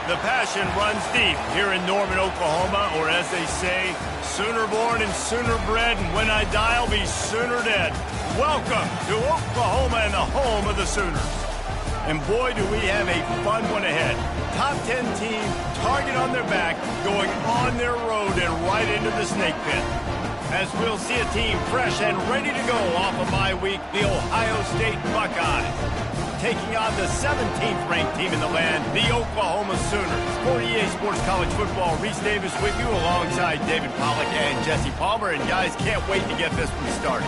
The passion runs deep here in Norman, Oklahoma, or as they say, sooner born and sooner bred, and when I die, I'll be sooner dead. Welcome to Oklahoma and the home of the Sooners. And boy, do we have a fun one ahead. Top 10 team, target on their back, going on their road and right into the snake pit. As we'll see a team fresh and ready to go off of bye week, the Ohio State Buckeyes. Taking on the 17th ranked team in the land, the Oklahoma Sooners. For EA Sports College Football, Reese Davis with you alongside David Pollack and Jesse Palmer. And guys, can't wait to get this one started.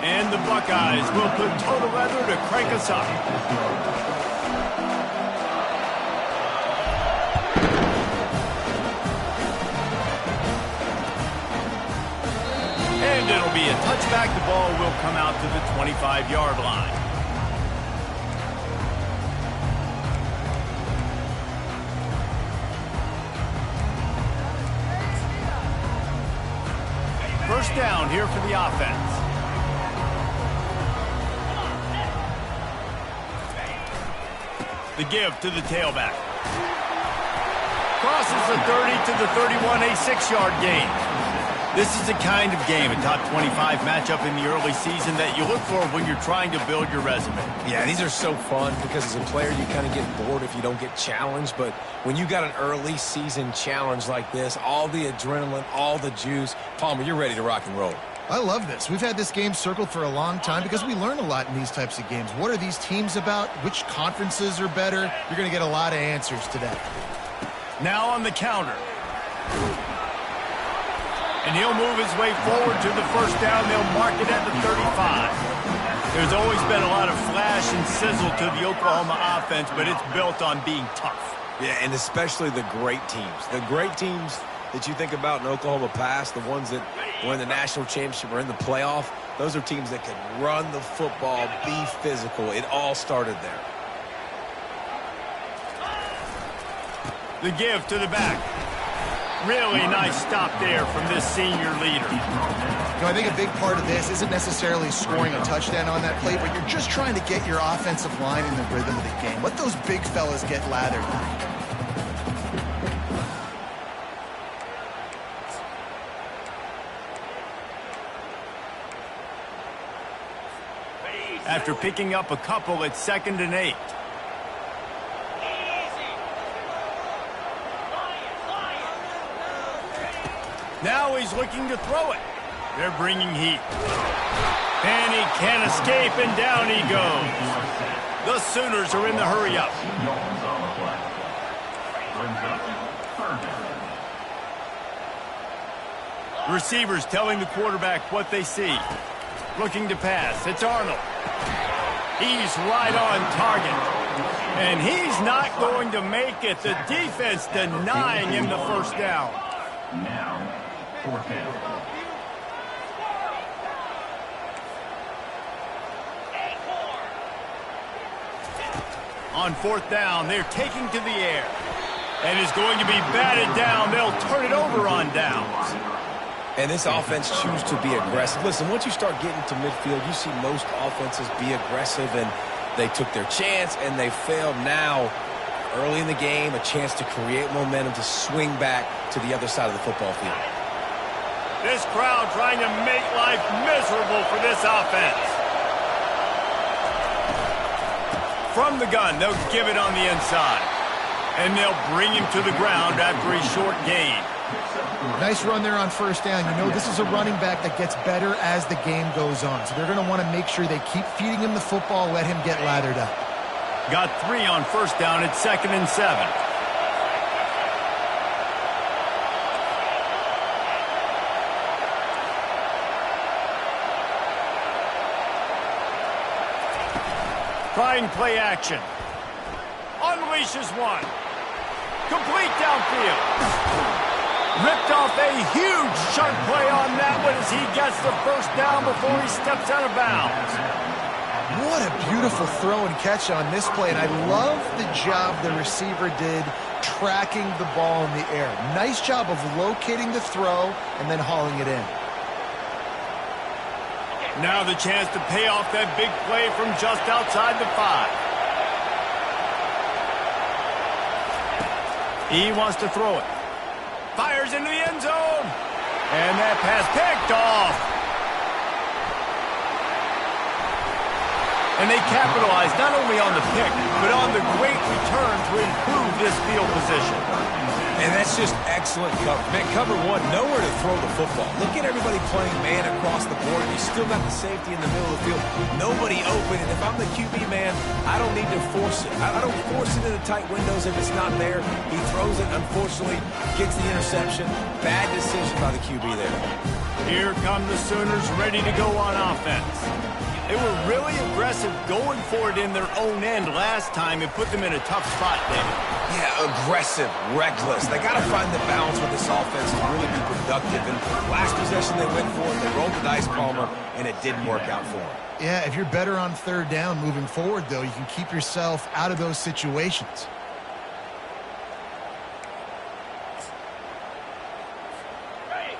And the Buckeyes will put total leather to crank us up. And it'll be a touchback. The ball will come out to the 25-yard line. First down here for the offense. The give to the tailback. Crosses the 30 to the 31, a 6-yard gain. This is the kind of game, a top 25 matchup in the early season that you look for when you're trying to build your resume. Yeah, these are so fun because as a player, you kind of get bored if you don't get challenged. But when you got an early season challenge like this, all the adrenaline, all the juice, Palmer, you're ready to rock and roll. I love this. We've had this game circled for a long time because we learn a lot in these types of games. What are these teams about? Which conferences are better? You're going to get a lot of answers today. Now on the counter. And he'll move his way forward to the first down. They'll mark it at the 35. There's always been a lot of flash and sizzle to the Oklahoma offense, but it's built on being tough. Yeah, and especially the great teams. The great teams that you think about in Oklahoma past, the ones that were in the national championship or in the playoff, those are teams that can run the football, be physical. It all started there. The give to the back. Really nice stop there from this senior leader. You know, I think a big part of this isn't necessarily scoring a touchdown on that play, but you're just trying to get your offensive line in the rhythm of the game. Let those big fellas get lathered. After picking up a couple, it's 2nd and 8. Now he's looking to throw it. They're bringing heat. And he can't escape, and down he goes. The Sooners are in the hurry-up. Receivers telling the quarterback what they see. Looking to pass. It's Arnold. He's right on target. And he's not going to make it. The defense denying him the first down. Now, 4th down. On 4th down, they're taking to the air. And is going to be batted down. They'll turn it over on downs. And this offense chooses to be aggressive. Listen, once you start getting to midfield, you see most offenses be aggressive, and they took their chance, and they failed. Now, early in the game, a chance to create momentum to swing back to the other side of the football field. This crowd trying to make life miserable for this offense. From the gun, they'll give it on the inside. And they'll bring him to the ground after a short gain. Nice run there on 1st down. You know, this is a running back that gets better as the game goes on. So they're going to want to make sure they keep feeding him the football, let him get lathered up. Got 3 on 1st down. It's 2nd and 7. Trying play action. Unleashes one. Complete downfield. Ripped off a huge chunk play on that one as he gets the first down before he steps out of bounds. What a beautiful throw and catch on this play, and I love the job the receiver did tracking the ball in the air. Nice job of locating the throw and then hauling it in. Now the chance to pay off that big play from just outside the 5. He wants to throw it. Fires into the end zone. And that pass picked off. And they capitalized not only on the pick, but on the great return to improve this field position. And that's just excellent cover. Man, cover one, nowhere to throw the football. Look at everybody playing man across the board. You still got the safety in the middle of the field. Nobody open. And if I'm the QB, man, I don't need to force it. I don't force it into tight windows if it's not there. He throws it, unfortunately, gets the interception. Bad decision by the QB there. Here come the Sooners ready to go on offense. They were really aggressive going for it in their own end last time and put them in a tough spot, David. Yeah, aggressive, reckless. They got to find the balance with this offense to really be productive. And last possession they went for it, they rolled the dice, Palmer, and it didn't work out for them. Yeah, if you're better on third down moving forward, though, you can keep yourself out of those situations.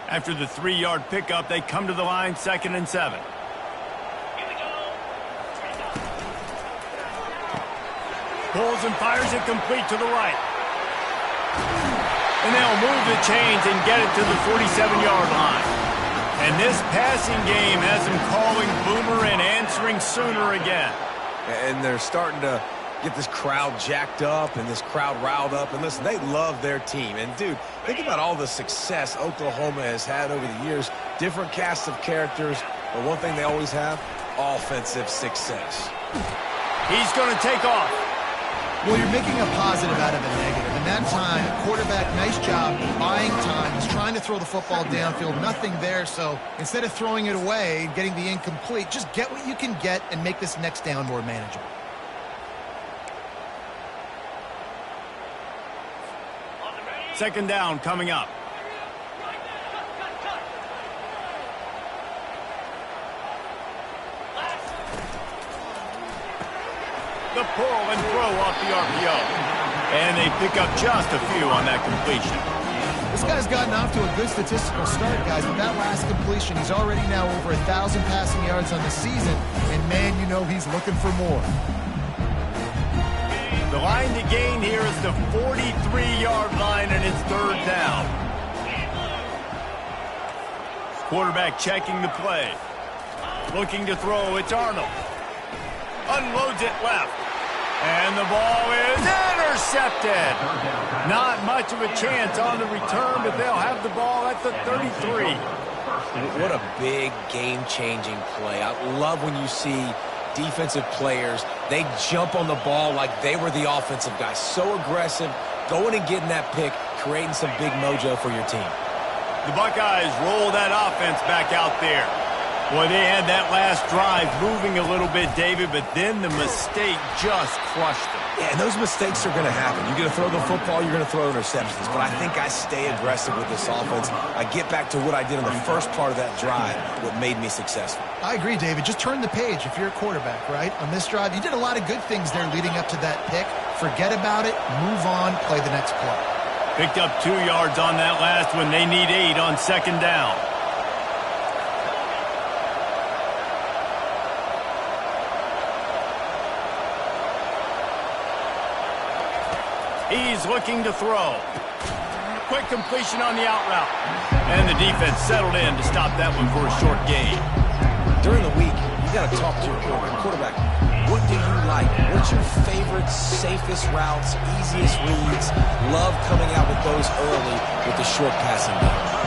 After the 3-yard pickup, they come to the line 2nd and 7. Pulls and fires it complete to the right. And they'll move the chains and get it to the 47-yard line. And this passing game has them calling Boomer and answering Sooner again. And they're starting to get this crowd jacked up and this crowd riled up. And listen, they love their team. And, dude, think about all the success Oklahoma has had over the years. Different casts of characters. But one thing they always have, offensive success. He's going to take off. Well, you're making a positive out of a negative. And that time, quarterback, nice job buying time. He's trying to throw the football downfield. Nothing there. So instead of throwing it away, getting the incomplete, just get what you can get and make this next down more manageable. Second down coming up. The pull and throw off the RPO. And they pick up just a few on that completion. This guy's gotten off to a good statistical start, guys. With that last completion, he's already now over 1,000 passing yards on the season. And, man, you know he's looking for more. The line to gain here is the 43-yard line, and it's third down. Quarterback checking the play. Looking to throw. It's Arnold. Unloads it left. And the ball is intercepted. Not much of a chance on the return, but they'll have the ball at the 33. What a big game-changing play. I love when you see defensive players, they jump on the ball like they were the offensive guys. So aggressive, going and getting that pick, creating some big mojo for your team. The Buckeyes roll that offense back out there. Boy, they had that last drive moving a little bit, David, but then the mistake just crushed them. Yeah, and those mistakes are going to happen. You're going to throw the football, you're going to throw interceptions. But I think I stay aggressive with this offense. I get back to what I did in the first part of that drive, what made me successful. I agree, David. Just turn the page if you're a quarterback, right? On this drive, you did a lot of good things there leading up to that pick. Forget about it, move on, play the next play. Picked up 2 yards on that last one. They need 8 on second down. He's looking to throw. Quick completion on the out route. And the defense settled in to stop that one for a short gain. During the week, you got to talk to your quarterback. What do you like? What's your favorite, safest routes, easiest reads? Love coming out with those early with the short passing game.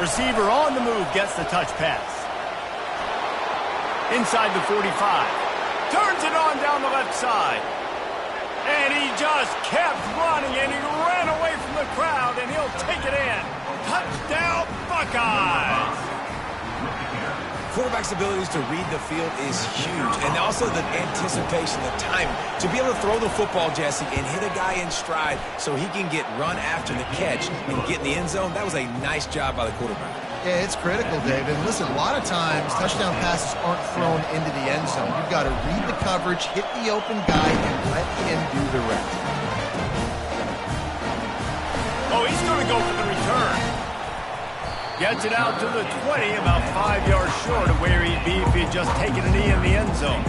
Receiver on the move gets the touch pass. Inside the 45. Turns it on down the left side. And he just kept running, and he ran away from the crowd, and he'll take it in. Touchdown, Buckeyes! quarterback's abilities to read the field is huge, and also the anticipation, the timing. To be able to throw the football, Jesse, and hit a guy in stride so he can get run after the catch and get in the end zone, that was a nice job by the quarterback. Yeah, it's critical, David. Listen, a lot of times touchdown passes aren't thrown into the end zone. You've got to read the coverage, hit the open guy, and let him do the rest. Oh, he's going to go for the return. Gets it out to the 20, about 5 yards short of where he'd be if he'd just taken a knee in the end zone.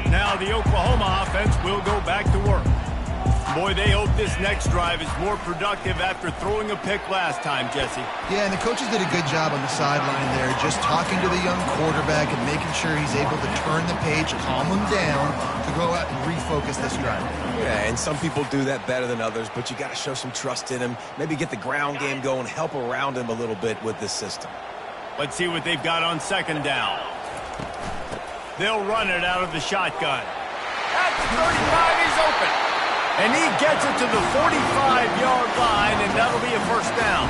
Now the Oklahoma offense will go back to work. Boy, they hope this next drive is more productive after throwing a pick last time, Jesse. Yeah, and the coaches did a good job on the sideline there, just talking to the young quarterback and making sure he's able to turn the page, calm him down, to go out and refocus this drive. Yeah, and some people do that better than others, but you got to show some trust in him, maybe get the ground game going, help around him a little bit with this system. Let's see what they've got on second down. They'll run it out of the shotgun. At the 35, he's open. And he gets it to the 45-yard line, and that'll be a first down.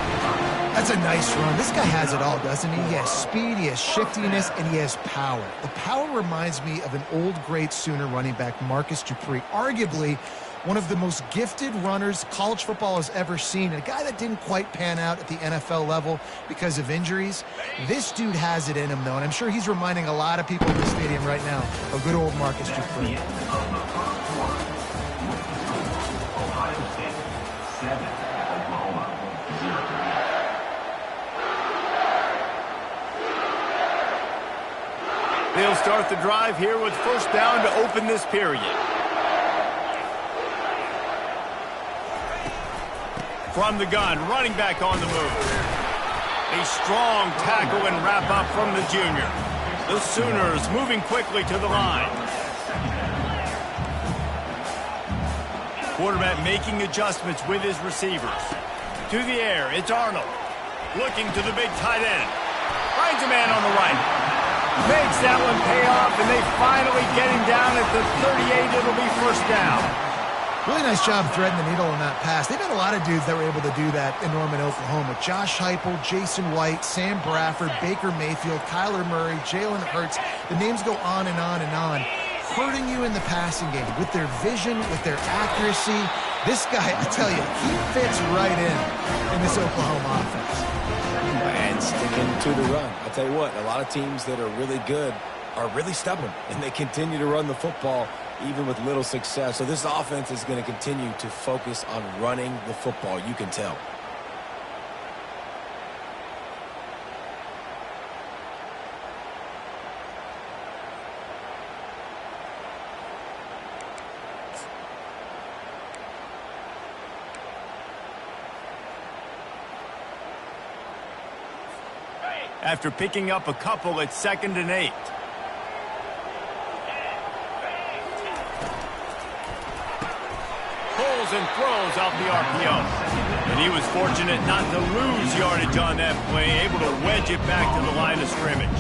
That's a nice run. This guy has it all, doesn't he? He has speed, he has shiftiness, and he has power. The power reminds me of an old great Sooner running back, Marcus Dupree, arguably one of the most gifted runners college football has ever seen, and a guy that didn't quite pan out at the NFL level because of injuries. This dude has it in him, though, and I'm sure he's reminding a lot of people in the stadium right now of good old Marcus Dupree. They'll start the drive here with first down to open this period. From the gun, running back on the move. A strong tackle and wrap up from the junior. The Sooners moving quickly to the line. Quarterback making adjustments with his receivers. To the air, it's Arnold. Looking to the big tight end. Finds a man on the right. Makes that one pay off, and they finally get him down at the 38. It'll be first down. Really nice job threading the needle on that pass. They've had a lot of dudes that were able to do that in Norman, Oklahoma. Josh Heupel, Jason White, Sam Bradford, Baker Mayfield, Kyler Murray, Jalen Hurts. The names go on and on and on. Hurting you in the passing game with their vision, with their accuracy. This guy, I tell you, he fits right in this Oklahoma offense. And sticking to the run. I'll tell you what, a lot of teams that are really good are really stubborn, and they continue to run the football even with little success. So this offense is going to continue to focus on running the football. You can tell. After picking up a couple at 2nd and 8. Pulls and throws out the RPO. And he was fortunate not to lose yardage on that play, able to wedge it back to the line of scrimmage.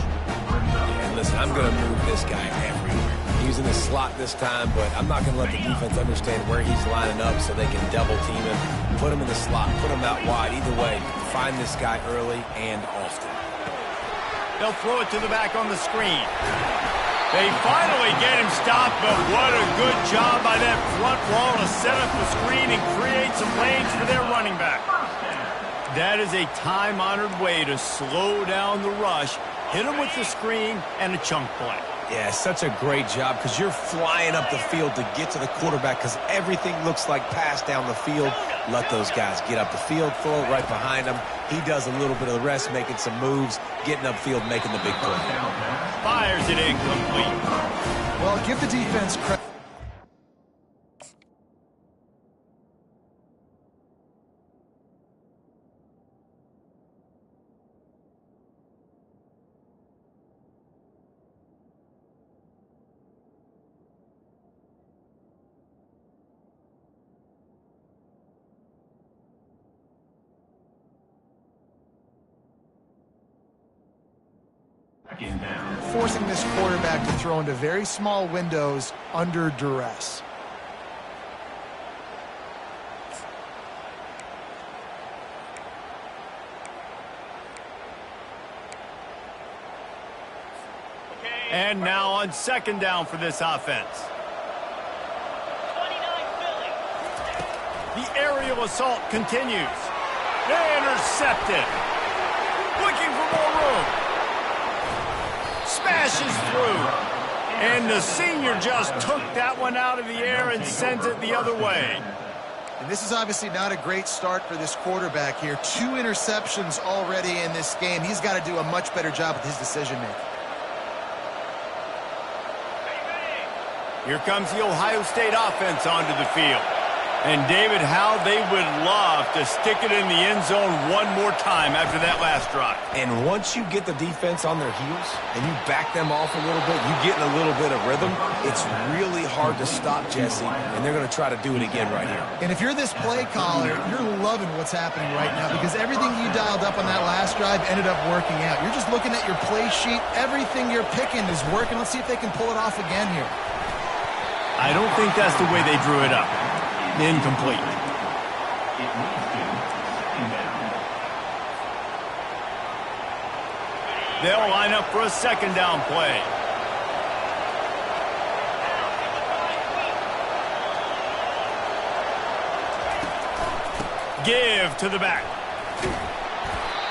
And listen, I'm going to move this guy everywhere. He's in the slot this time, but I'm not going to let the defense understand where he's lining up so they can double team him. Put him in the slot, put him out wide. Either way, find this guy early and often. They'll throw it to the back on the screen. They finally get him stopped, but what a good job by that front wall to set up the screen and create some lanes for their running back. That is a time-honored way to slow down the rush, hit him with the screen, and a chunk play. Yeah, such a great job because you're flying up the field to get to the quarterback because everything looks like pass down the field. Let those guys get up the field, throw it right behind him. He does a little bit of the rest, making some moves, getting upfield, making the big play. Fires it incomplete. Well, give the defense credit. second down. Forcing this quarterback to throw into very small windows under duress. And now on second down for this offense. The aerial assault continues. They intercept it. Looking for more room. Smashes through. And the senior just took that one out of the air and sends it the other way. And this is obviously not a great start for this quarterback here. 2 interceptions already in this game. He's got to do a much better job with his decision-making. Here comes the Ohio State offense onto the field. And, David, how they would love to stick it in the end zone one more time after that last drive. And once you get the defense on their heels and you back them off a little bit, you get in a little bit of rhythm, it's really hard to stop Jesse, and they're going to try to do it again right here. And if you're this play caller, you're loving what's happening right now because everything you dialed up on that last drive ended up working out. You're just looking at your play sheet. Everything you're picking is working. Let's see if they can pull it off again here. I don't think that's the way they drew it up. Incomplete. It leads to second down. They'll line up for a second down play. Give to the back.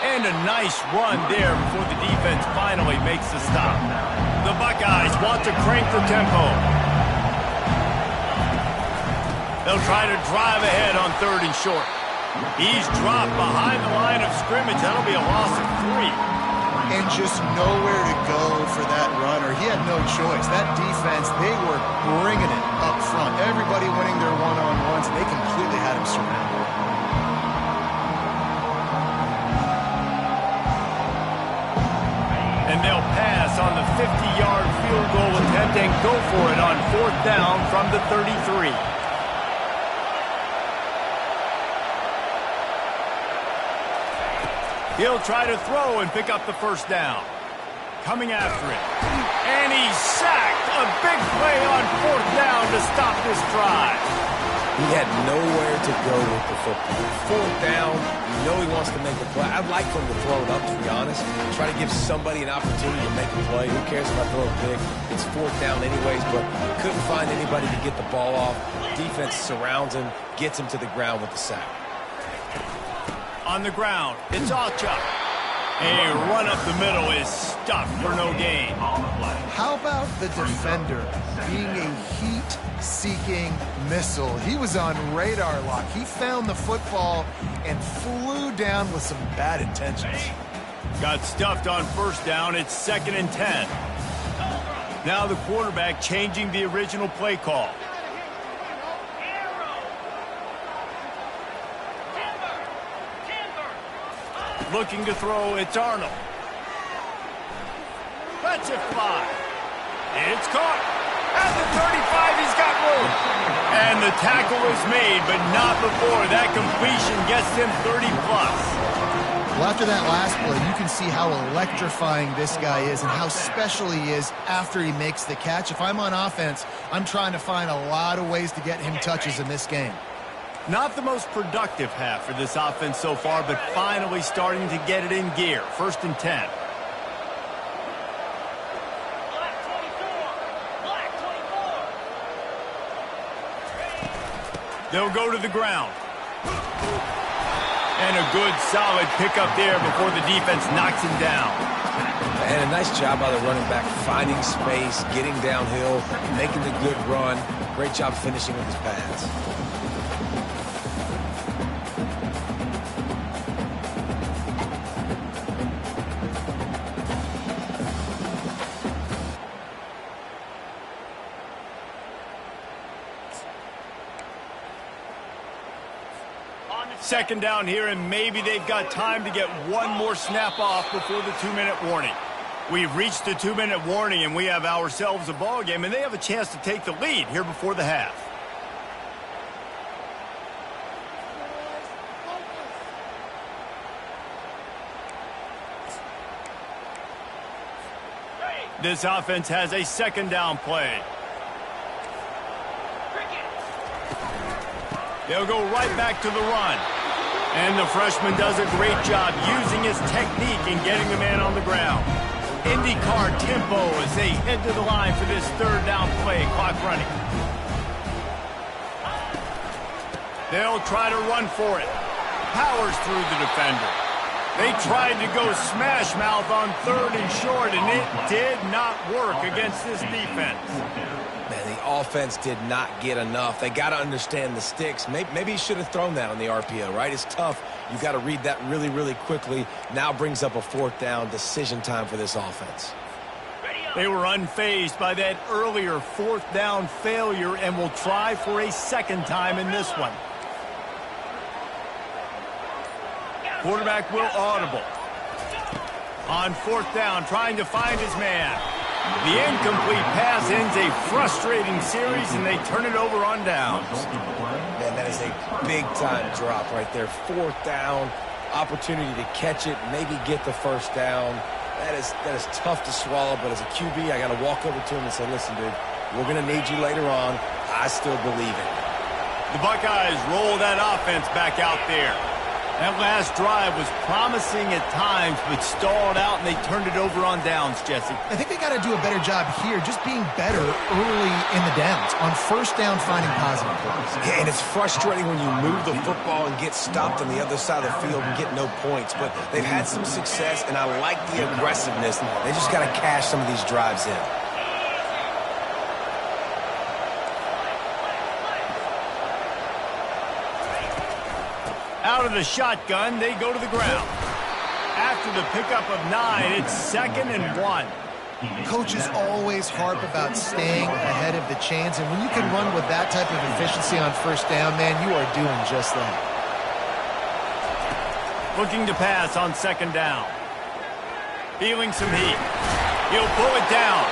And a nice run there before the defense finally makes the stop. The Buckeyes want to crank the tempo. They'll try to drive ahead on 3rd and short. He's dropped behind the line of scrimmage. That'll be a loss of 3. And just nowhere to go for that runner. He had no choice. That defense, they were bringing it up front. Everybody winning their one-on-ones, and they completely had him surrounded. And they'll pass on the 50-yard field goal attempt and go for it on 4th down from the 33. He'll try to throw and pick up the first down. Coming after it. And he's sacked. A big play on 4th down to stop this drive. He had nowhere to go with the football. 4th down, you know he wants to make a play. I'd like for him to throw it up, to be honest. Try to give somebody an opportunity to make a play. Who cares if I throw it big? It's 4th down anyways, but couldn't find anybody to get the ball off. Defense surrounds him, gets him to the ground with the sack. On the ground, it's Alchuk. A run up the middle is stuffed for no gain. How about the defender being a heat-seeking missile? He was on radar lock. He found the football and flew down with some bad intentions. Got stuffed on 1st down. It's 2nd and 10. Now the quarterback changing the original play call. Looking to throw, it's Arnold. Let's it fly. It's caught. At the 35, he's got room. And the tackle is made, but not before that completion gets him 30-plus. Well, after that last play, you can see how electrifying this guy is and how special he is after he makes the catch. If I'm on offense, I'm trying to find a lot of ways to get him touches in this game. Not the most productive half for this offense so far, but finally starting to get it in gear. 1st and 10. They'll go to the ground. And a good, solid pickup there before the defense knocks him down. And a nice job by the running back, finding space, getting downhill, making the good run. Great job finishing with his pads. Second down here, and maybe they've got time to get one more snap off before the 2-minute warning. We've reached the 2-minute warning, and we have ourselves a ball game, and they have a chance to take the lead here before the half. This offense has a second down play. They'll go right back to the run. And the freshman does a great job using his technique and getting the man on the ground. IndyCar tempo as they head to the line for this third down play. Clock running. They'll try to run for it. Powers through the defender. They tried to go smash mouth on third and short, and it did not work against this defense. Man, the offense did not get enough. They got to understand the sticks. Maybe he should have thrown that on the RPO, right? It's tough. You've got to read that really, really quickly. Now brings up a fourth down decision time for this offense. They were unfazed by that earlier fourth down failure and will try for a second time in this one. Quarterback will audible. On fourth down, trying to find his man. The incomplete pass ends a frustrating series, and they turn it over on downs. Man, that is a big-time drop right there. Fourth down, opportunity to catch it, maybe get the first down. That is tough to swallow, but as a QB, I got to walk over to him and say, listen, dude, we're going to need you later on. I still believe it. The Buckeyes roll that offense back out there. That last drive was promising at times, but stalled out, and they turned it over on downs, Jesse. I think they got to do a better job here, just being better early in the downs. On first down, finding positive plays. Yeah, and it's frustrating when you move the football and get stopped on the other side of the field and get no points. But they've had some success, and I like the aggressiveness. They just got to cash some of these drives in. Out of the shotgun, they go to the ground. After the pickup of 9, it's 2nd and 1. Coaches always harp about staying ahead of the chains, and when you can run with that type of efficiency on first down, man, you are doing just that. Looking to pass on 2nd down. Feeling some heat. He'll pull it down.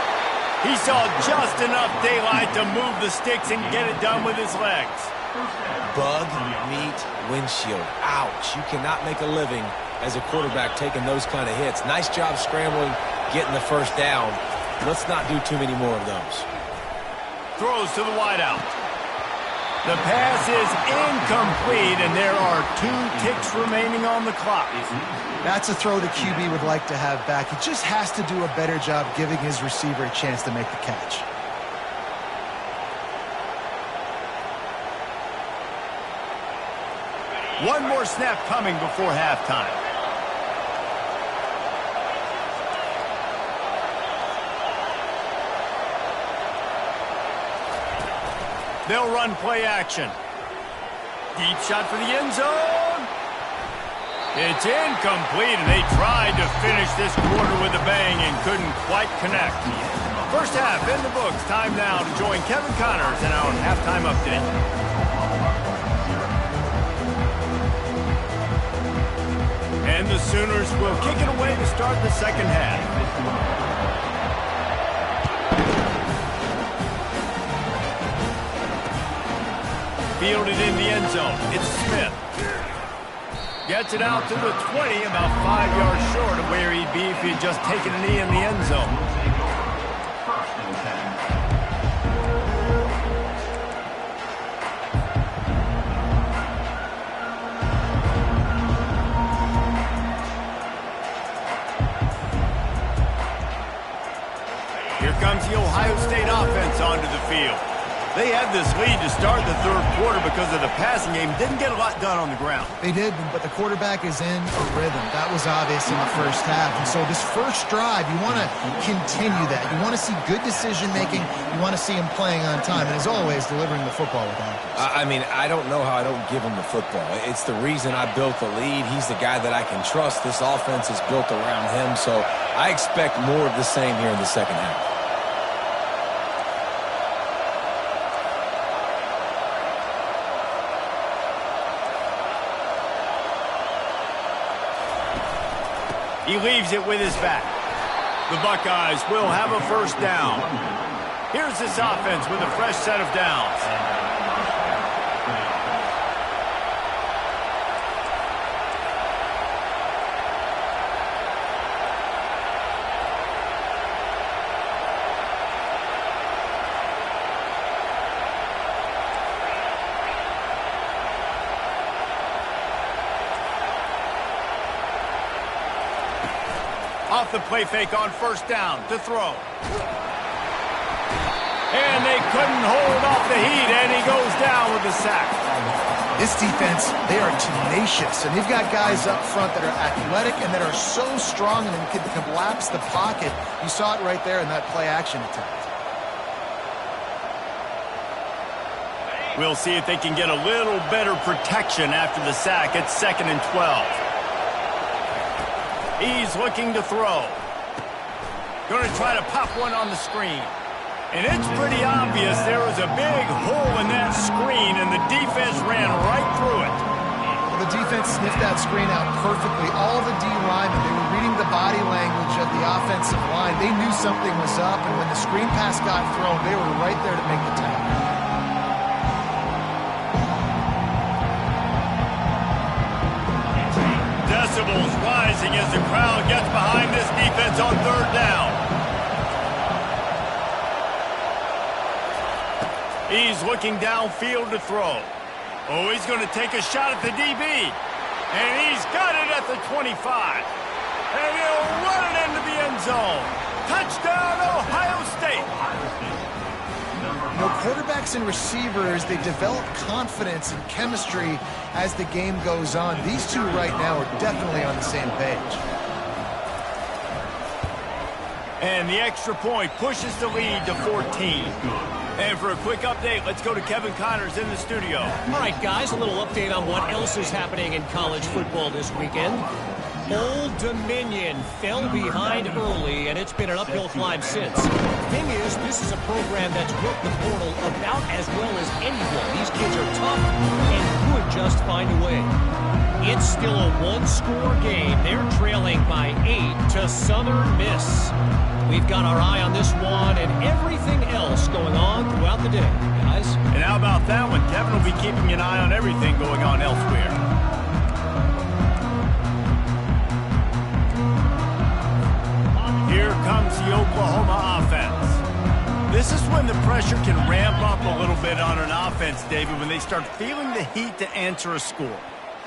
He saw just enough daylight to move the sticks and get it done with his legs. Bug meat windshield. Ouch. You cannot make a living as a quarterback taking those kind of hits. Nice job scrambling, getting the first down. Let's not do too many more of those. Throws to the wideout. The pass is incomplete, and there are 2 ticks remaining on the clock. That's a throw the QB would like to have back. He just has to do a better job giving his receiver a chance to make the catch. One more snap coming before halftime. They'll run play action. Deep shot for the end zone. It's incomplete, and they tried to finish this quarter with a bang and couldn't quite connect. First half in the books. Time now to join Kevin Connors in our halftime update. And the Sooners will kick it away to start the second half. Fielded in the end zone. It's Smith. Gets it out to the 20, about 5 yards short of where he'd be if he had just taken a knee in the end zone. Here comes the Ohio State offense onto the field. They had this lead to start the third quarter because of the passing game. Didn't get a lot done on the ground. They did, but the quarterback is in a rhythm. That was obvious in the first half. And so this first drive, you want to continue that. You want to see good decision-making. You want to see him playing on time. And as always, delivering the football with accuracy. I mean, I don't know how I don't give him the football. It's the reason I built the lead. He's the guy that I can trust. This offense is built around him. So I expect more of the same here in the second half. He leaves it with his back. The Buckeyes will have a first down. Here's this offense with a fresh set of downs. off the play fake on first down to throw. And they couldn't hold off the heat, and he goes down with the sack. This defense, they are tenacious, and they've got guys up front that are athletic and that are so strong and can collapse the pocket. You saw it right there in that play-action attempt. We'll see if they can get a little better protection after the sack. It's 2nd and 12. He's looking to throw. Going to try to pop one on the screen. And it's pretty obvious there was a big hole in that screen, and the defense ran right through it. Well, the defense sniffed that screen out perfectly. All the D linemen, they were reading the body language of the offensive line. They knew something was up, and when the screen pass got thrown, they were right there to make the tackle. Decibels rising as the crowd gets behind this defense on 3rd down. He's looking downfield to throw. Oh, he's going to take a shot at the DB. And he's got it at the 25. And he'll run it into the end zone. Touchdown, Ohio State. You know, quarterbacks and receivers, they develop confidence and chemistry as the game goes on. These two right now are definitely on the same page. And the extra point pushes the lead to 14. And for a quick update, let's go to Kevin Connors in the studio. All right, guys, a little update on what else is happening in college football this weekend. Old Dominion fell behind early, and it's been an uphill climb since. Thing is, this is a program that's worked the portal about as well as anyone. These kids are tough and could just find a way. It's still a one-score game. They're trailing by 8 to Southern Miss. We've got our eye on this one and everything else going on throughout the day, guys. And how about that one? Kevin will be keeping an eye on everything going on elsewhere. Here comes the Oklahoma offense. This is when the pressure can ramp up a little bit on an offense, David, when they start feeling the heat to answer a score.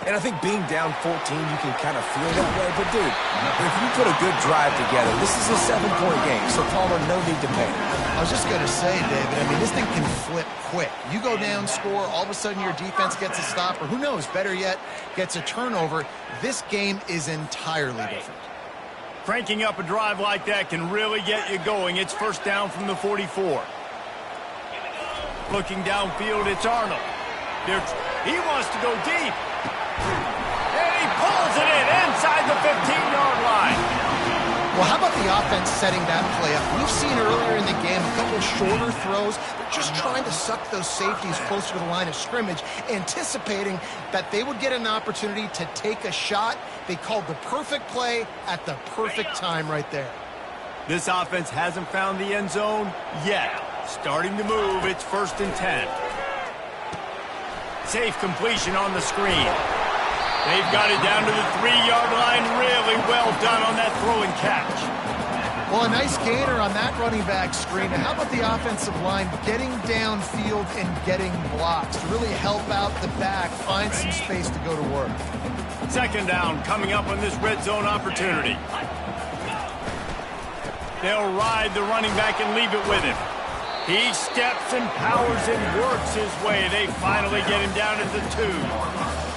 And I think being down 14, you can kind of feel that way. But, dude, if you put a good drive together, this is a 7-point game. So, Palmer, no need to panic. I was just going to say, David, I mean, this thing can flip quick. You go down, score, all of a sudden your defense gets a stop, or who knows, better yet, gets a turnover. This game is entirely different. Cranking up a drive like that can really get you going. It's first down from the 44. Looking downfield, it's Arnold. He wants to go deep. And he pulls it in inside the 15-yard line. Well, how about the offense setting that play up? We've seen earlier in the game a couple shorter throws. They're just trying to suck those safeties closer to the line of scrimmage, anticipating that they would get an opportunity to take a shot. They called the perfect play at the perfect time right there. This offense hasn't found the end zone yet. Starting to move, it's 1st and 10. Safe completion on the screen. They've got it down to the 3-yard line. Really well done on that throw and catch. Well, a nice gainer on that running back screen. And how about the offensive line getting downfield and getting blocks to really help out the back, find some space to go to work. 2nd down coming up on this red zone opportunity. They'll ride the running back and leave it with him. He steps and powers and works his way. They finally get him down at the 2.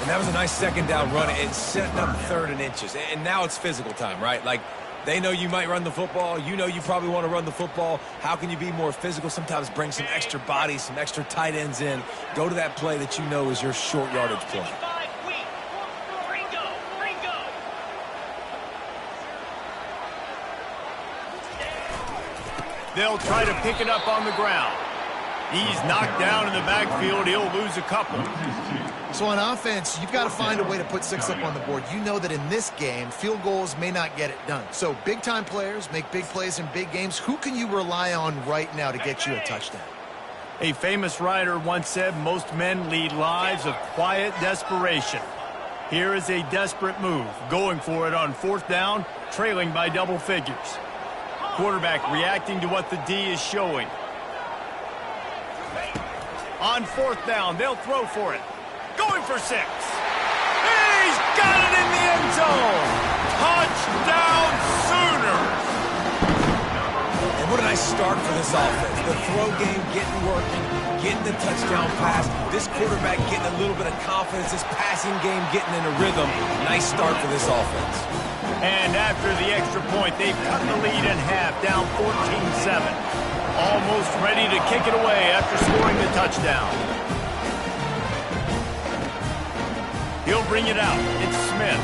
And that was a nice 2nd down run. It's setting up 3rd and inches. And now it's physical time, right? Like, they know you might run the football. You know you probably want to run the football. How can you be more physical? Sometimes bring some extra bodies, some extra tight ends in. Go to that play that you know is your short yardage play. They'll try to pick it up on the ground. He's knocked down in the backfield. He'll lose a couple. So on offense, you've got to find a way to put 6 up on the board. You know that in this game, field goals may not get it done. So big-time players make big plays in big games. Who can you rely on right now to get you a touchdown? A famous writer once said, most men lead lives of quiet desperation. Here is a desperate move, going for it on 4th down, trailing by double figures. Quarterback reacting to what the D is showing. On 4th down, they'll throw for it. Going for 6. He's got it in the end zone. Touchdown, Sooner. what a nice start for this offense. The throw game getting working, getting the touchdown pass. This quarterback getting a little bit of confidence. This passing game getting in a rhythm. Nice start for this offense. And after the extra point, they've cut the lead in half, down 14-7. Almost ready to kick it away after scoring the touchdown. He'll bring it out. It's Smith.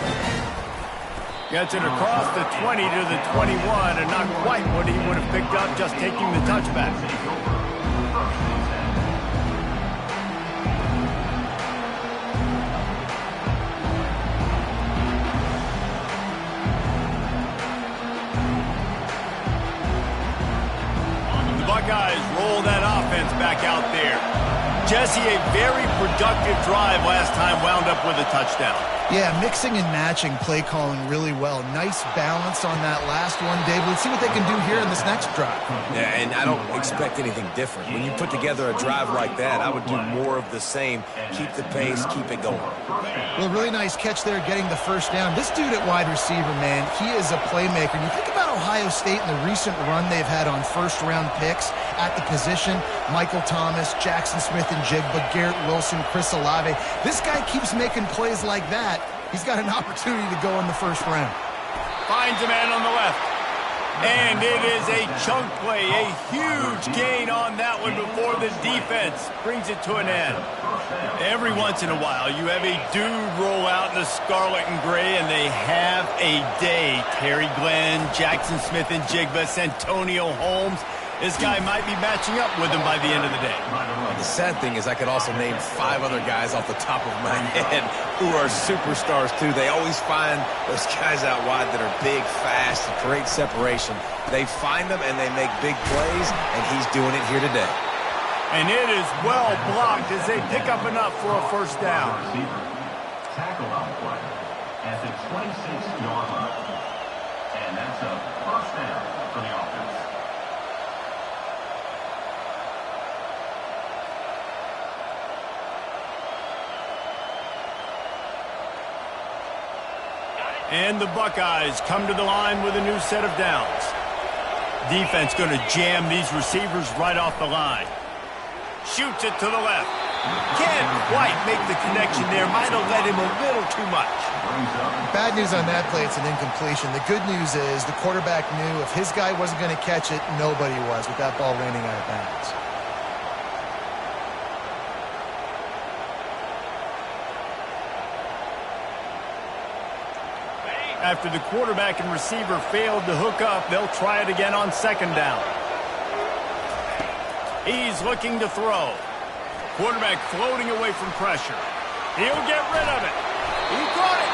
Gets it across the 20 to the 21, and not quite what he would have picked up just taking the touchback. The Buckeyes roll that offense back out there. Jesse, a very productive drive last time wound up with a touchdown. Yeah, mixing and matching play calling really well. Nice balance on that last one, Dave. Let's see what they can do here in this next drive. Yeah, and I don't expect anything different. When you put together a drive like that, I would do more of the same. Keep the pace, keep it going. Well, really nice catch there getting the first down. This dude at wide receiver, man, he is a playmaker. And you think about Ohio State and the recent run they've had on first-round picks at the position. Michael Thomas, Jackson Smith-Njigba, Garrett Wilson, Chris Olave. This guy keeps making plays like that. He's got an opportunity to go in the first round. Finds a man on the left. And it is a chunk play, a huge gain on that one before the defense brings it to an end. Every once in a while, you have a dude roll out in the scarlet and gray, and they have a day. Terry Glenn, Jackson Smith-Njigba, Santonio Holmes. This guy might be matching up with him by the end of the day. The sad thing is I could also name 5 other guys off the top of my head who are superstars, too. They always find those guys out wide that are big, fast, create separation. They find them, and they make big plays, and he's doing it here today. And it is well blocked as they pick up enough for a first down. Tackle on the play at the 26-yard line. And that's a first down for the offense. And the Buckeyes come to the line with a new set of downs. Defense going to jam these receivers right off the line. Shoots it to the left. Can't quite make the connection there. Might have led him a little too much. Bad news on that play, it's an incompletion. The good news is the quarterback knew if his guy wasn't going to catch it, nobody was with that ball landing out of bounds. After the quarterback and receiver failed to hook up, they'll try it again on second down. He's looking to throw. Quarterback floating away from pressure. He'll get rid of it. He caught it.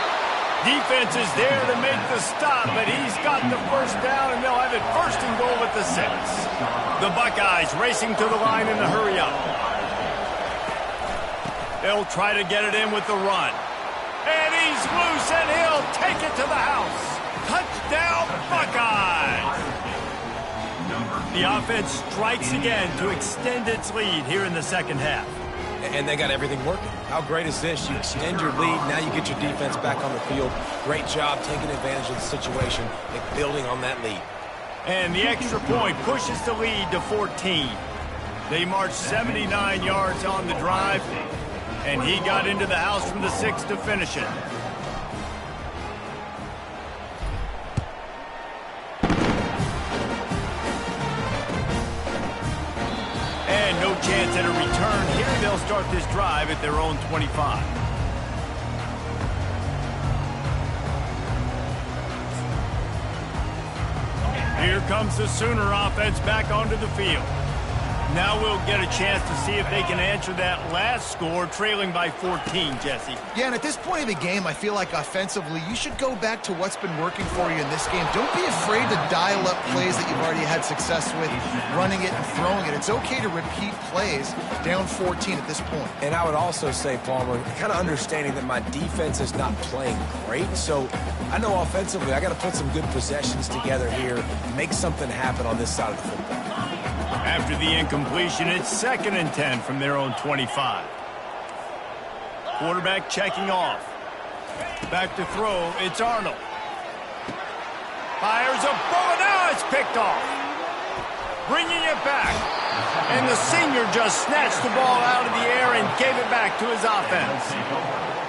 Defense is there to make the stop, but he's got the first down, and they'll have it first and goal at the 6. The Buckeyes racing to the line in the hurry up. They'll try to get it in with the run. And he's loose, and he'll take it to the house. Touchdown, Buckeyes! The offense strikes again to extend its lead here in the second half. And they got everything working. How great is this? You extend your lead, now you get your defense back on the field. Great job taking advantage of the situation and building on that lead. And the extra point pushes the lead to 14. They marched 79 yards on the drive, and he got into the house from the 6 to finish it. And no chance at a return here. They'll start this drive at their own 25. Here comes the Sooner offense back onto the field. Now we'll get a chance to see if they can answer that last score, trailing by 14, Jesse. Yeah, and at this point of the game, I feel like offensively, you should go back to what's been working for you in this game. Don't be afraid to dial up plays that you've already had success with, running it and throwing it. It's okay to repeat plays down 14 at this point. And I would also say, Palmer, kind of understanding that my defense is not playing great, so I know offensively I got to put some good possessions together here, make something happen on this side of the football. After the incompletion, it's 2nd and 10 from their own 25. Quarterback checking off. Back to throw, it's Arnold. Fires a bullet, now it's picked off. bringing it back. And the senior just snatched the ball out of the air and gave it back to his offense.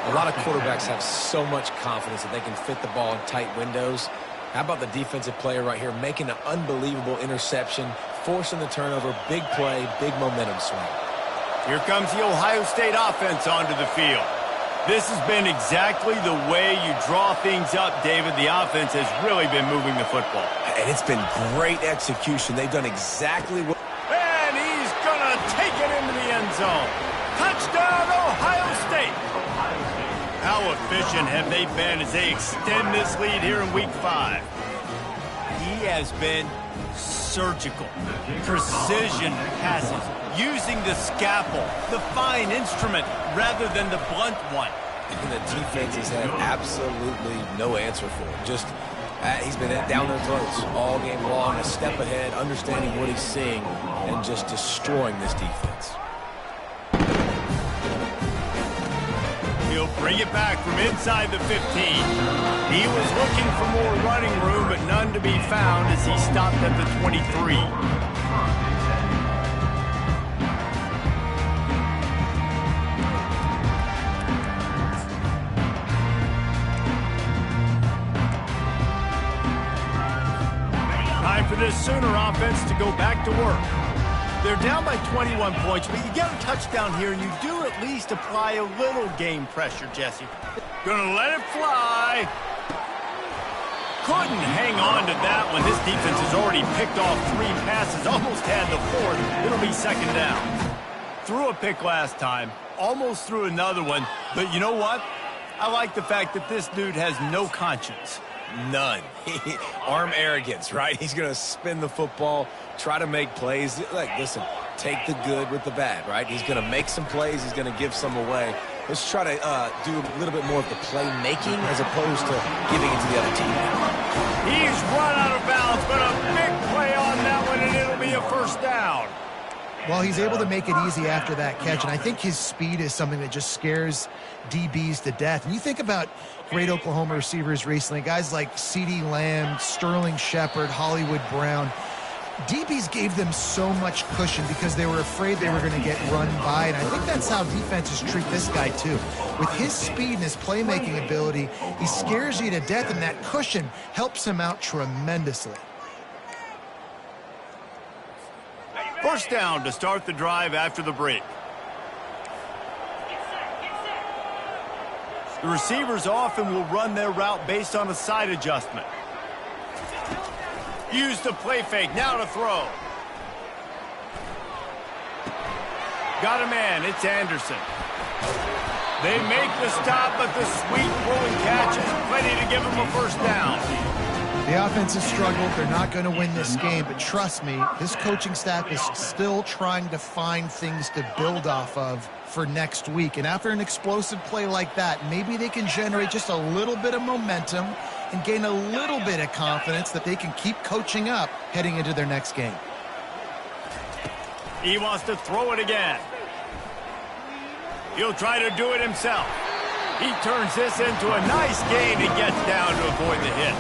A lot of quarterbacks have so much confidence that they can fit the ball in tight windows. How about the defensive player right here making an unbelievable interception, forcing the turnover, big play, big momentum swing. Here comes the Ohio State offense onto the field. This has been exactly the way you draw things up, David. The offense has really been moving the football. And it's been great execution. They've done exactly what... And he's going to take it into the end zone. Touchdown, Ohio State. How efficient have they been as they extend this lead here in Week 5? He has been surgical, precision passes, using the scalpel, the fine instrument, rather than the blunt one. And the defense has had absolutely no answer for him. Just, he's been down their throats all game long, a step ahead, understanding what he's seeing, and just destroying this defense. He'll bring it back from inside the 15. He was looking for more running room, but none to be found as he stopped at the 23. Time for this Sooner offense to go back to work. They're down by 21 points, but you get a touchdown here, and you do at least apply a little game pressure, Jesse. Gonna let it fly. Couldn't hang on to that one. This defense has already picked off 3 passes, almost had the 4th. It'll be second down. Threw a pick last time, almost threw another one, but you know what? I like the fact that this dude has no conscience. None. Arm arrogance, right? He's going to spin the football, try to make plays. Like, listen, take the good with the bad, right? He's going to make some plays. He's going to give some away. Let's try to do a little bit more of the playmaking as opposed to giving it to the other team. He's run out of bounds, but a big play on that one, and it'll be a first down. Well, he's able to make it easy after that catch, and I think his speed is something that just scares DBs to death. And you think about great Oklahoma receivers recently, guys like CeeDee Lamb, Sterling Shepard, Hollywood Brown. DBs gave them so much cushion because they were afraid they were going to get run by, and I think that's how defenses treat this guy too. With his speed and his playmaking ability, he scares you to death, and that cushion helps him out tremendously. First down to start the drive after the break. The receivers often will run their route based on a side adjustment. Use the play fake, now to throw. Got a man, it's Anderson. They make the stop, but the sweet throwing catch is plenty to give them a first down. The offense has struggled. They're not going to win this game, but trust me, this coaching staff is still trying to find things to build off of for next week. And after an explosive play like that, maybe they can generate just a little bit of momentum and gain a little bit of confidence that they can keep coaching up heading into their next game. He wants to throw it again. He'll try to do it himself. He turns this into a nice gain and gets down to avoid the hit.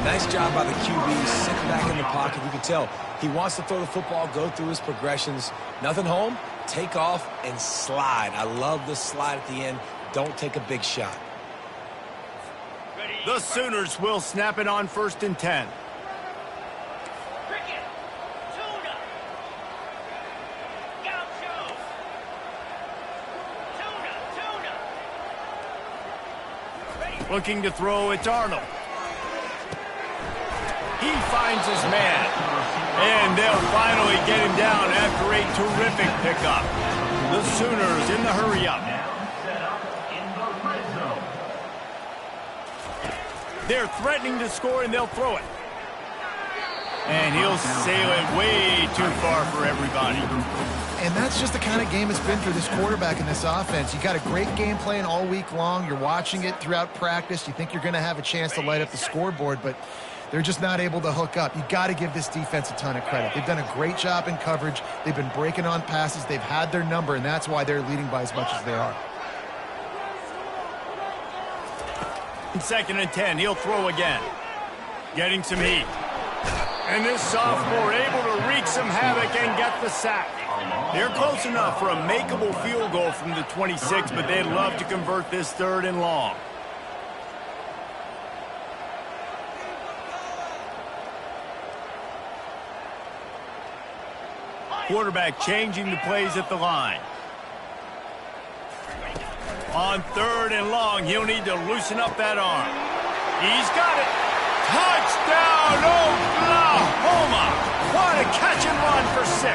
Nice job by the QB, sitting back in the pocket. You can tell he wants to throw the football, go through his progressions. Nothing home, take off, and slide. I love the slide at the end. Don't take a big shot. The Sooners will snap it on 1st and 10. Looking to throw, it's Arnold. He finds his man. And they'll finally get him down after a terrific pickup. The Sooners in the hurry-up. They're threatening to score, and they'll throw it. And he'll sail it way too far for everybody. And that's just the kind of game it's been for this quarterback in this offense. You got a great game plan all week long. You're watching it throughout practice. You think you're going to have a chance to light up the scoreboard, but they're just not able to hook up. You got to give this defense a ton of credit. They've done a great job in coverage. They've been breaking on passes. They've had their number, and that's why they're leading by as much as they are. 2nd and 10, he'll throw again. Getting some heat. And this sophomore able to wreak some havoc and get the sack. They're close enough for a makeable field goal from the 26, but they'd love to convert this 3rd and long. Quarterback changing the plays at the line. On 3rd and long, he'll need to loosen up that arm. He's got it. Touchdown, Oklahoma! What a catch and run for 6.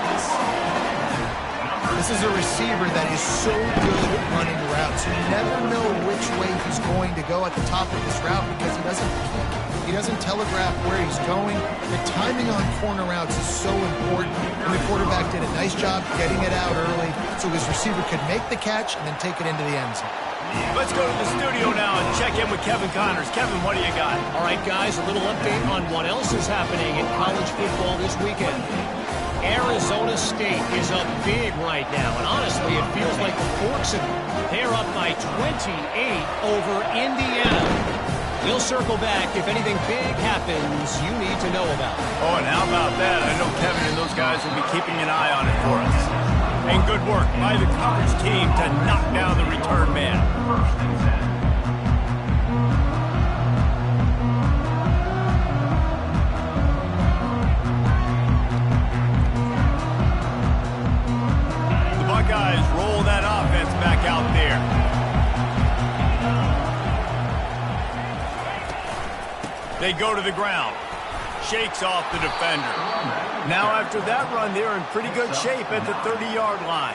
This is a receiver that is so good at running routes. You never know which way he's going to go at the top of this route because he doesn't telegraph where he's going. The timing on corner routes is so important, and the quarterback did a nice job getting it out early so his receiver could make the catch and then take it into the end zone. Let's go to the studio now and check in with Kevin Connors. Kevin, what do you got? All right, guys, a little update on what else is happening in college football this weekend. Arizona State is up big right now, and honestly, it feels like the forks in them. They're up by 28 over Indiana. We'll circle back if anything big happens you need to know about. Oh, and how about that? I know Kevin and those guys will be keeping an eye on it for us. And good work by the coverage team to knock down the return man. The Buckeyes roll that offense back out there. They go to the ground. Shakes off the defender. Now after that run, they're in pretty good shape at the 30-yard line.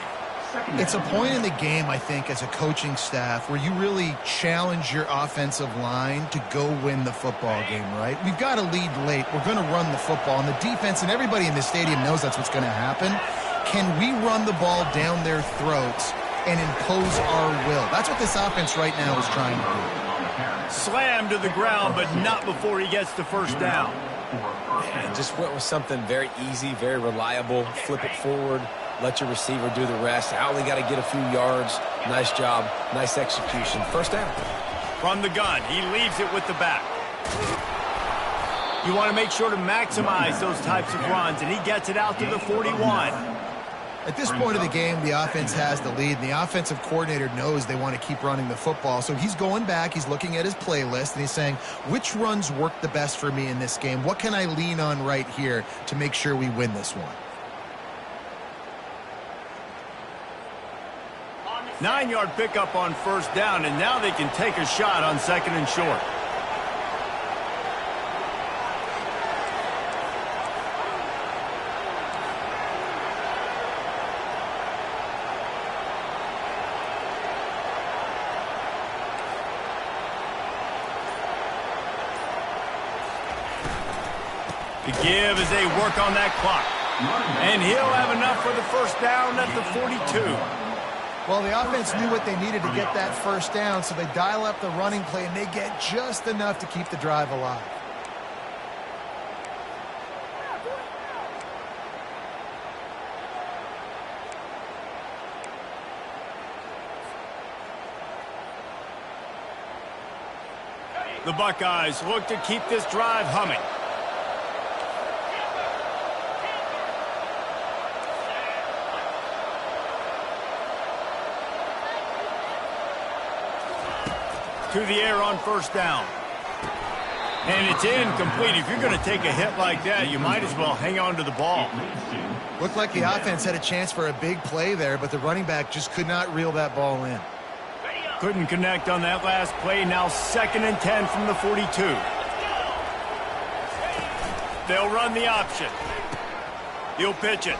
It's a point in the game, I think, as a coaching staff where you really challenge your offensive line to go win the football game, right? We've got to lead late. We're going to run the football. And the defense and everybody in the stadium knows that's what's going to happen. Can we run the ball down their throats and impose our will? That's what this offense right now is trying to do. Slammed to the ground, but not before he gets the first down. And just went with something very easy, very reliable. Flip it forward, let your receiver do the rest. I only got to get a few yards. Nice job, nice execution. First down. From the gun, he leaves it with the back. You want to make sure to maximize those types of runs, and he gets it out to the 41. At this point of the game, the offense has the lead, and the offensive coordinator knows they want to keep running the football. So he's going back, he's looking at his playlist, and he's saying, which runs work the best for me in this game? What can I lean on right here to make sure we win this one? 9-yard pickup on first down, and now they can take a shot on 2nd and short. To give as they work on that clock. And he'll have enough for the first down at the 42. Well, the offense knew what they needed to get that first down, so they dial up the running play, and they get just enough to keep the drive alive. The Buckeyes look to keep this drive humming. To the air on first down. And it's incomplete. If you're going to take a hit like that, you might as well hang on to the ball. Looked like the offense had a chance for a big play there, but the running back just could not reel that ball in. Couldn't connect on that last play. Now 2nd and 10 from the 42. They'll run the option. He'll pitch it.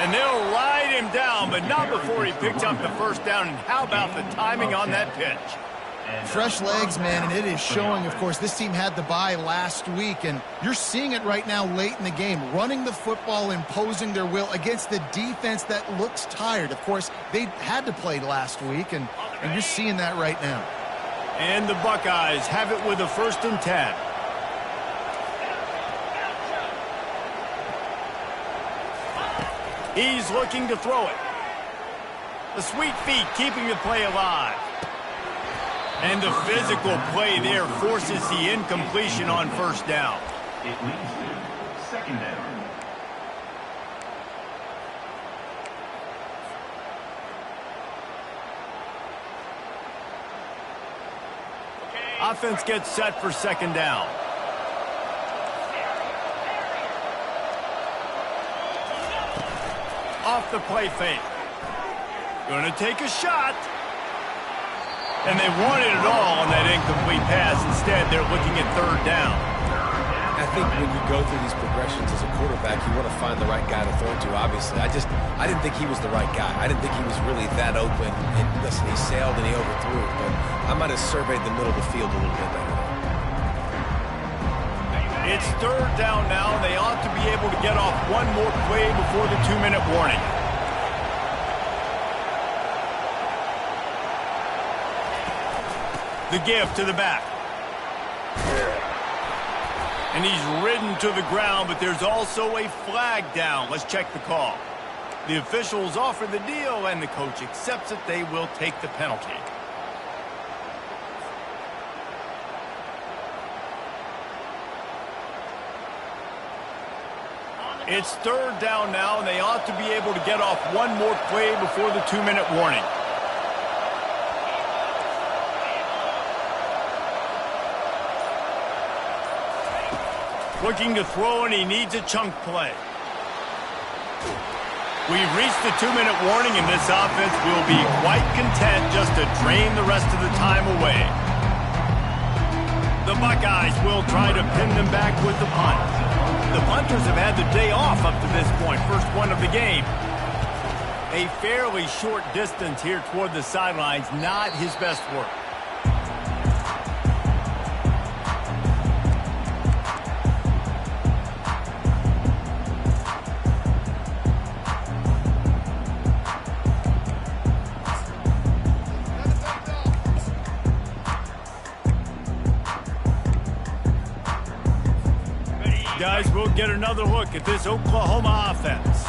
And they'll ride him down, but not before he picks up the first down. And how about the timing on that pitch? Fresh legs, man, and it is showing. Of course, this team had the bye last week, and you're seeing it right now late in the game. Running the football, imposing their will against the defense that looks tired. Of course, they had to play last week, and you're seeing that right now. And the Buckeyes have it with a 1st and 10. He's looking to throw it. The sweet feet keeping the play alive. And the physical play there forces the incompletion on first down. It leads to second down. Offense gets set for second down. Off the play fake. Going to take a shot. And they wanted it all on that incomplete pass. Instead, they're looking at third down. I think when you go through these progressions as a quarterback, you want to find the right guy to throw to, obviously. I didn't think he was the right guy. I didn't think he was really that open. And listen, he sailed and he overthrew it, but I might have surveyed the middle of the field a little bit better. It's third down now. They ought to be able to get off one more play before the 2-minute warning. The give to the back. And he's ridden to the ground, but there's also a flag down. Let's check the call. The officials offer the deal, and the coach accepts it. They will take the penalty. It's third down now, and they ought to be able to get off one more play before the 2-minute warning. Looking to throw, and he needs a chunk play. We've reached the 2-minute warning, and this offense will be quite content just to drain the rest of the time away. The Buckeyes will try to pin them back with the punt. The punters have had the day off up to this point, first one of the game. A fairly short distance here toward the sidelines, not his best work. Guys, we'll get another look at this Oklahoma offense.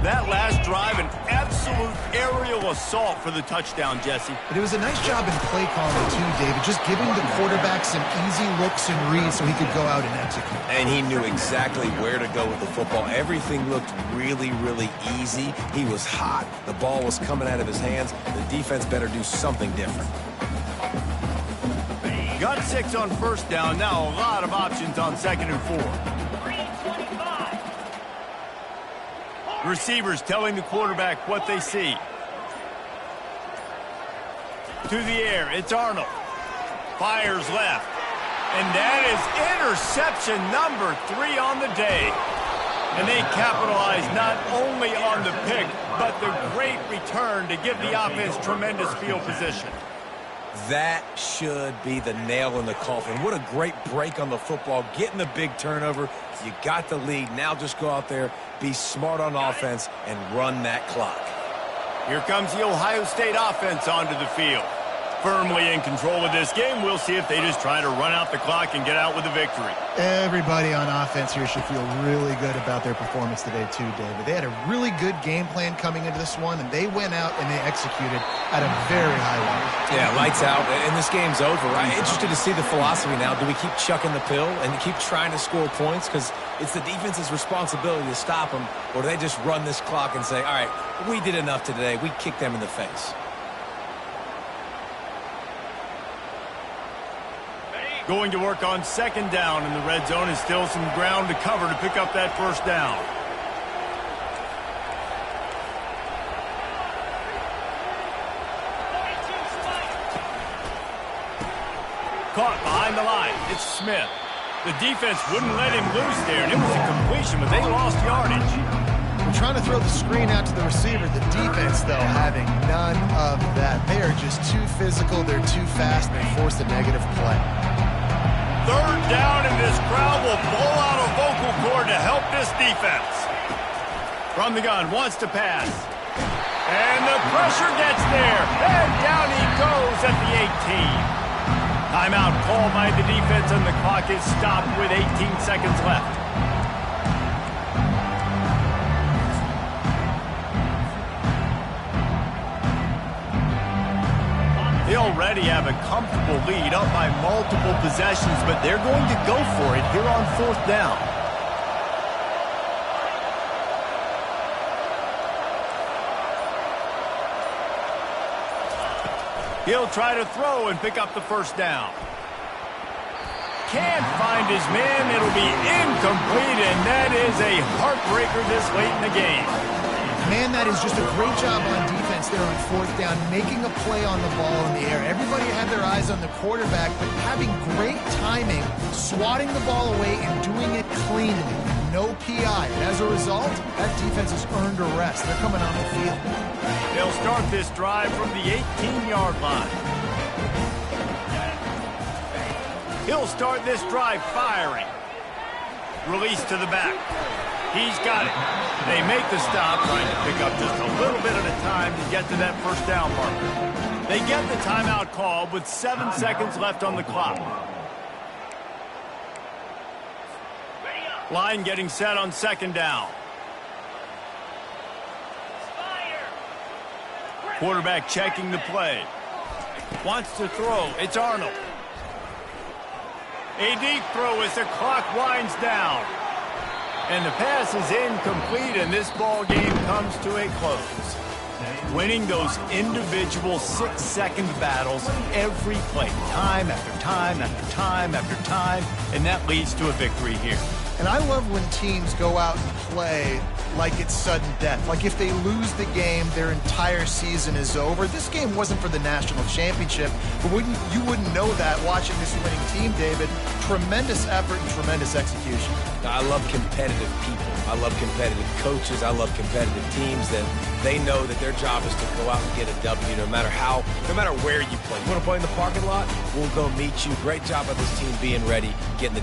That last drive, an absolute aerial assault for the touchdown, Jesse. But it was a nice job in play calling, too, David, just giving the quarterback some easy looks and reads so he could go out and execute. And he knew exactly where to go with the football. Everything looked really, really easy. He was hot. The ball was coming out of his hands. The defense better do something different. Got 6 on first down. Now a lot of options on 2nd and 4. Receivers telling the quarterback what they see. To the air, it's Arnold. Fires left. And that is interception number 3 on the day. And they capitalize not only on the pick, but the great return to give the offense tremendous field position. That should be the nail in the coffin. What a great break on the football. Getting the big turnover. You got the lead. Now just go out there, be smart on offense, and run that clock. Here comes the Ohio State offense onto the field. Firmly in control of this game. We'll see if they just try to run out the clock and get out with a victory. Everybody on offense here should feel really good about their performance today too, David. They had a really good game plan coming into this one, and they went out and they executed at a very high level. Yeah, lights out, and this game's over. I'm interested to see the philosophy now. Do we keep chucking the pill and keep trying to score points? Because it's the defense's responsibility to stop them, or do they just run this clock and say, all right, we did enough today. We kicked them in the face. Going to work on 2nd down in the red zone, and still some ground to cover to pick up that first down. Caught behind the line. It's Smith. The defense wouldn't let him loose there, and it was a completion, but they lost yardage. We're trying to throw the screen out to the receiver. The defense, though, having none of that. They are just too physical. They're too fast. They force a negative play. Third down, and this crowd will blow out a vocal cord to help this defense. From the gun, wants to pass. And the pressure gets there. And down he goes at the 18. Timeout called by the defense, and the clock is stopped with 18 seconds left. They'll already have a comfortable lead up by multiple possessions, but they're going to go for it here on 4th down. He'll try to throw and pick up the 1st down. Can't find his man. It'll be incomplete, and that is a heartbreaker this late in the game. Man, that is just a great job on defense there on 4th down, making a play on the ball in the air. Everybody had their eyes on the quarterback, but having great timing, swatting the ball away and doing it cleanly. No PI. And as a result, that defense has earned a rest. They're coming on the field. They'll start this drive from the 18-yard line. He'll start this drive firing. Release to the back. He's got it. They make the stop, trying to pick up just a little bit at a time to get to that 1st down marker. They get the timeout called with 7 seconds left on the clock. Line getting set on 2nd down. Quarterback checking the play. Wants to throw. It's Arnold. A deep throw as the clock winds down. And the pass is incomplete, and this ball game comes to a close. Winning those individual 6-second battles every play, time after time after time after time, and that leads to a victory here. And I love when teams go out and play like it's sudden death. Like if they lose the game, their entire season is over. This game wasn't for the national championship, but you wouldn't know that watching this winning team, David. Tremendous effort and tremendous execution. I love competitive people. I love competitive coaches. I love competitive teams that they know that their job is to go out and get a W no matter where you play. You want to play in the parking lot? We'll go meet you. Great job by this team being ready, getting the